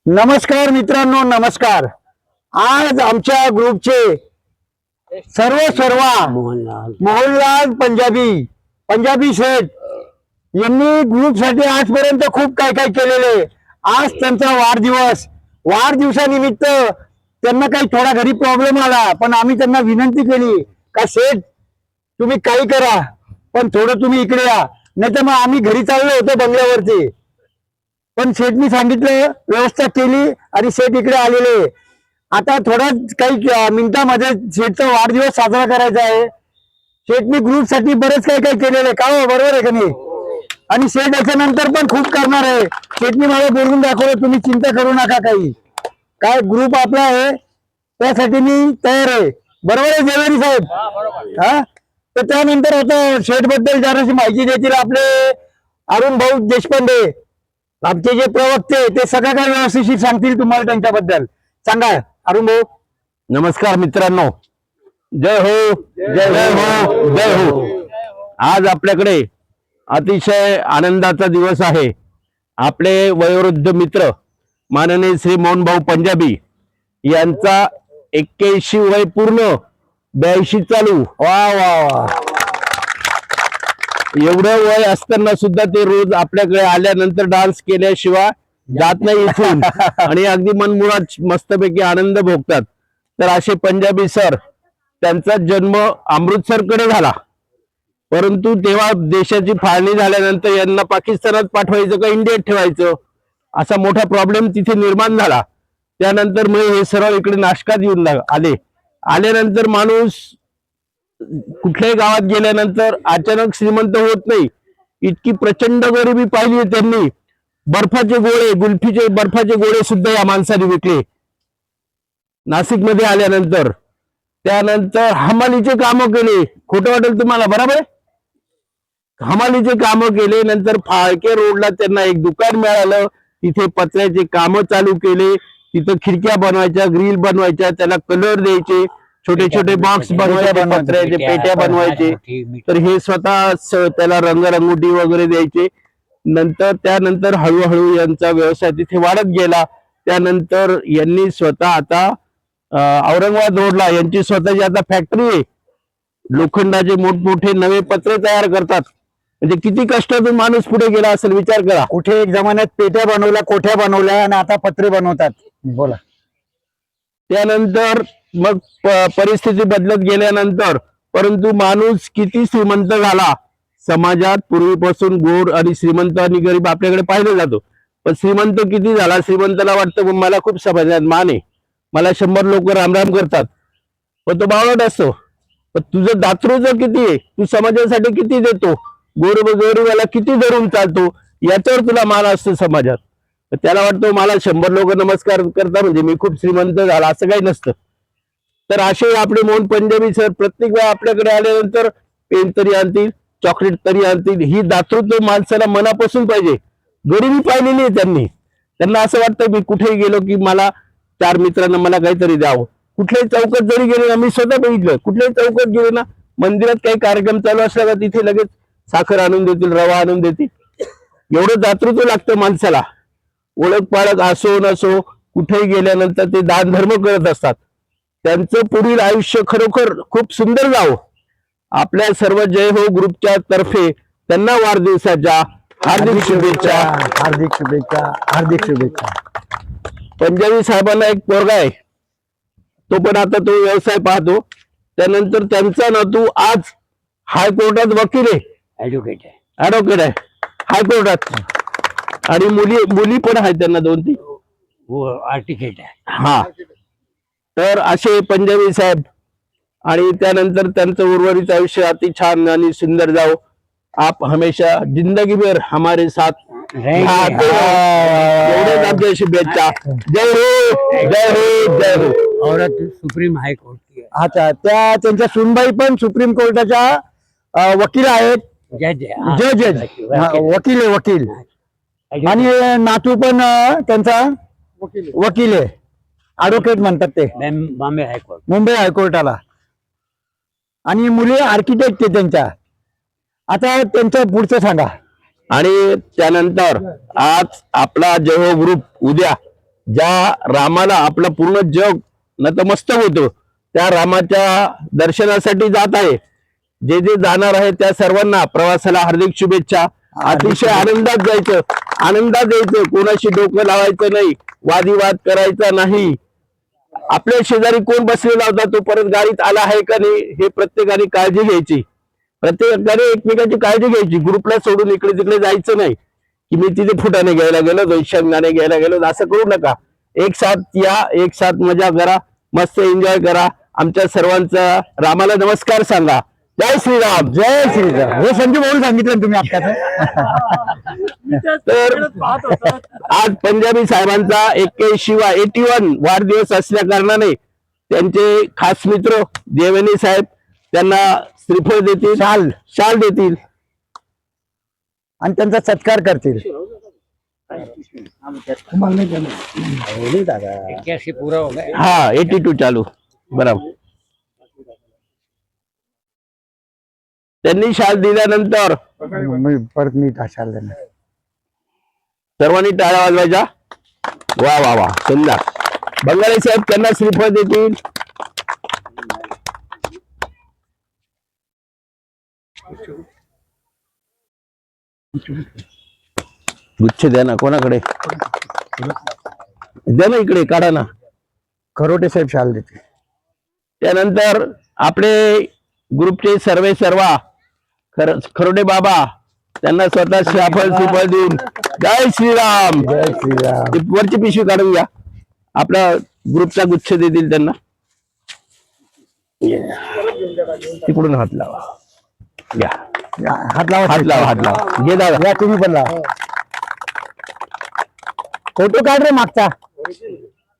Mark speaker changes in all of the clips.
Speaker 1: नमस्कार मित्रांनो, नमस्कार। आज आमच्या ग्रुपचे सर्व मोहनलाल पंजाबी सेठ यांनी ग्रुपसाठी आजपर्यंत खूप काय काय केलेले। आज त्यांचा वाढदिवसानिमित्त त्यांना काही थोडा घरी प्रॉब्लेम आला, पण आम्ही त्यांना विनंती केली का सेठ तुम्ही काही करा, पण थोडं तुम्ही इकडे या, नाही तर मग आम्ही घरी चाललो होतो बंगल्यावरती। पण सेठनी सांगितलं, व्यवस्था केली आणि सेठ इकडे आलेले। आता थोडा काही मिनिटांमध्ये सेठचा वाढदिवस साजरा करायचा आहे। सेठनी ग्रुप साठी बरेच काही काही केलेले का हो, बरोबर आहे का नाही? आणि सेठ याच्यानंतर पण खूप करणार आहे। सेठनी मला बोलून दाखवलं, तुम्ही चिंता करू नका, काही काय ग्रुप आपला आहे त्यासाठी मी तयार आहे। बरोबर आहे जवेरी साहेब? हा, तर त्यानंतर आता सेठ बद्दल जराशी माहिती देतील आपले अरुण भाऊ देशपांडे, आमचे जे प्रवक्ते, ते सगळं काही व्यवस्थित सांगतील तुम्हाला त्यांच्याबद्दल। सांगा अरुण भाऊ।
Speaker 2: नमस्कार मित्रांनो, जय हो जय हो जय हो। आज आपल्याकडे अतिशय आनंदाचा दिवस आहे। आपले वयोवृद्ध मित्र माननीय श्री मोहनभाऊ पंजाबी यांचा 81 वय पूर्ण, 82 चालू।
Speaker 1: वा वा वा।
Speaker 2: एवढं वय असताना सुद्धा ते रोज आपल्याकडे आल्यानंतर डान्स केल्याशिवाय जात नाही इथून आणि अगदी मनमुळात मस्तपैकी आनंद भोगतात। तर असे पंजाबी सर, त्यांचा जन्म अमृतसरकडे झाला, परंतु तेव्हा देशाची फाळणी झाल्यानंतर यांना पाकिस्तानात पाठवायचं का इंडियात ठेवायचं असा मोठा प्रॉब्लेम तिथे निर्माण झाला। त्यानंतर मग हे सरळ इकडे नाशकात येऊन आल्यानंतर माणूस कुठल्याही गावात गेल्यानंतर अचानक श्रीमंत होत नाही। इतकी प्रचंड गरिबी पाहिली आहे त्यांनी। बर्फाचे गोळे, गुल्फीचे बर्फाचे गोळे सुद्धा या माणसाने विकले नाशिक मध्ये आल्यानंतर। त्यानंतर हमालीचे कामं केले, खोटं वाटेल तुम्हाला, बरोबर? हमालीचे कामं केले, नंतर फाळके रोडला त्यांना एक दुकान मिळालं, तिथे पत्र्याचे कामं चालू केले। तिथं खिडक्या बनवायच्या, ग्रिल बनवायच्या, त्याला कलर द्यायचे, छोटे छोटे बॉक्स बनवायचे, पत्र्याचे पेट्या बनवायचे। तर हे स्वतः त्याला रंगरंगोटी वगैरे द्यायचे। त्यानंतर हळूहळू यांचा व्यवसाय तिथे वाढत गेला। त्यानंतर यांनी स्वतः आता औरंगाबाद रोडला यांची स्वतःची आता फॅक्टरी आहे। लोखंडाचे मोठमोठे नवे पत्रे तयार करतात। म्हणजे किती कष्टातून माणूस पुढे गेला असेल, विचार करा।
Speaker 1: कुठे एक जमान्यात पेट्या बनवल्या, कोठ्या बनवल्या आणि आता पत्रे बनवतात। बोला।
Speaker 2: त्यानंतर मग परिस्थिती बदलत गेल्यानंतर, परंतु माणूस किती श्रीमंत झाला, समाजात पूर्वीपासून गोर आणि श्रीमंत आणि गरीब आपल्याकडे पाहिलं जातो, पण श्रीमंत किती झाला, श्रीमंताला वाटतं मला खूप समाजात मान आहे, मला 100 लोक रामराम करतात, पण तो बावळट असतो। पण तुझं दातृत्व किती आहे, तू समाजासाठी किती देतो, गोरगरिबाला किती धरून चालतो, याच्यावर तुला मान असतो समाजात। त्याला वाटतं मला 100 लोक नमस्कार करता म्हणजे मी खूप श्रीमंत झाला, असं काही नसतं। तर असे आपले मोहन पंजाबी सर प्रत्येक वेळा आपल्याकडे आल्यानंतर पेन तरी आणतील, चॉकलेट तरी आणतील। ही दातृत्व माणसाला मनापासून पाहिजे। गरिबी पाहिलेली आहे त्यांनी। त्यांना असं वाटतं मी कुठेही गेलो की मला 4 मित्रांना मला काहीतरी द्यावं। कुठल्याही चौकात जरी गेले ना, मी स्वतः बघितलं, कुठल्याही चौकात गेले ना, मंदिरात काही कार्यक्रम चालू असला का तिथे लगेच साखर आणून देतील, रवा आणून देतील। एवढं दातृत्व लागतं माणसाला। ओळख पाळख असो नसो, कुठेही गेल्यानंतर ते दान धर्म करत असतात। त्यांचं पुढील आयुष्य खरोखर खूप सुंदर जावं। आपल्या सर्व जय हो ग्रुपच्या तर्फे त्यांना वाढदिवसाच्या हार्दिक शुभेच्छा,
Speaker 1: हार्दिक शुभेच्छा, हार्दिक शुभेच्छा।
Speaker 2: पंजाबी साहेबांना एक पोरगा आहे, तो पण आता तो व्यवसाय पाहतो। त्यानंतर त्यांचा नातू आज हायकोर्टात वकील आहे, ऍडव्होकेट आहे हायकोर्टात, आणि मुली पण आहेत त्यांना 2-3
Speaker 3: आर्टिकेट आहे।
Speaker 2: हा, तर असे पंजाबी साहेब। आणि त्यानंतर त्यांचं उर्वरित आयुष्य अति छान आणि सुंदर जाओ। आप हमेशा जिंदगी भर हमारे साथ एवढेच आमच्या शुभेच्छा। जय हो जय हो जय हो।
Speaker 3: औरत सुप्रीम हायकोर्ट की आहे,
Speaker 1: अच्छा, त्यांच्या सुनबाई पण सुप्रीम कोर्टाच्या वकील आहेत,
Speaker 3: जज
Speaker 1: जज वकील आहे, वकील। आणि नातू पण त्यांचा वकील आहे, ऍडव्होकेट म्हणतात ते,
Speaker 3: बॉम्बे हायकोर्ट।
Speaker 1: मुंबई हायकोर्टाला। आणि मुली आर्किटेक्ट आहे त्यांच्या। आता त्यांचं पुढचं सांगा।
Speaker 2: आणि त्यानंतर आज आपला जेहो ग्रुप उद्या ज्या रामाला आपलं पूर्ण जग नतमस्तक होतं त्या रामाच्या दर्शनासाठी जात आहे. जे जे जाणार आहे त्या सर्वांना प्रवासाला हार्दिक शुभेच्छा. अतिशय आनंदात जायचं, आनंदात यायचं, कोणाशी डोकं लावायचं नाही, वादिवाद करायचा नाही. आपल्या शेजारी कोण बसलेला होता तो परत गाडीत आला आहे का नाही हे प्रत्येकाने काळजी घ्यायची. प्रत्येकाने एकमेकाची काळजी घ्यायची. ग्रुपला सोडून इकडे तिकडे जायचं नाही की मी तिथे फुटाने घ्यायला गेलो, शेंगदाणे घ्यायला गेलो, असं करू नका. एक साथ या, एक साथ मजा करा, मस्त एन्जॉय करा. आमच्या सर्वांचा रामाला नमस्कार सांगा. जय श्रीराम.
Speaker 1: जय श्रीराम. हे संजू भाऊ सांगितलं ना तुम्ही आपल्याला.
Speaker 2: तर आज पंजाबी साहेबांचा 81 वाढदिवस असल्या कारणाने त्यांचे खास मित्र देवणी साहेब त्यांना श्रीफळ देतील, शाल देतील
Speaker 1: आणि त्यांचा सत्कार करतील.
Speaker 3: कैसे पूरा हो गया.
Speaker 2: हा 82 चालू बरोबर. त्यांनी शाल दिल्यानंतर
Speaker 1: परत मी शाल देणार.
Speaker 2: सर्वांनी टाळ्या वाजवायच्या. वा वा वा सुंदर. बंगाली साहेब त्यांना श्रीफळ देतील. गुच्छ द्या ना कोणाकडे, द्या ना इकडे, काढा ना.
Speaker 1: खरोटे साहेब शाल देतील.
Speaker 2: त्यानंतर आपले ग्रुपचे सर्वा खरोडे बाबा त्यांना स्वतः श्रीफळ देऊन जय श्रीराम.
Speaker 1: जय श्रीराम.
Speaker 2: ती वरची पिशवी काढून घ्या. आपला ग्रुपचा गुच्छ देतील त्यांना. तिकडून हात लावा. घ्या
Speaker 1: हात लावा.
Speaker 2: हात लावा, हात लावा. घे दादा.
Speaker 1: या तुम्ही पण लावा. फोटो काढ रे मागचा.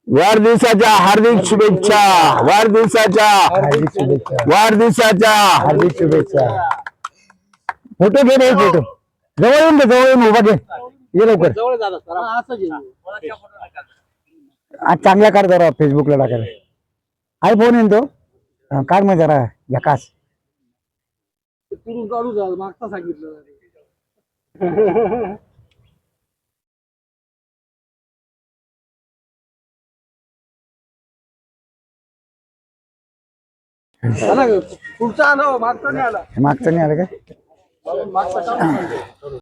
Speaker 2: वाढदिवसाच्या हार्दिक शुभेच्छा. वाढदिवसाच्या
Speaker 1: हार्दिक शुभेच्छा.
Speaker 2: वाढदिवसाच्या
Speaker 1: हार्दिक शुभेच्छा. फोटो घे रे. फोटो जवळ येऊन घे, जवळ येऊन उभा घे. ये लवकर. आज चांगला काढ जरा फेसबुकला टाकायला. आहे फोन येईन तो. काढ मग जरा झकास.
Speaker 3: मागचा सांगितलं.
Speaker 1: मागचं नाही आलं काय?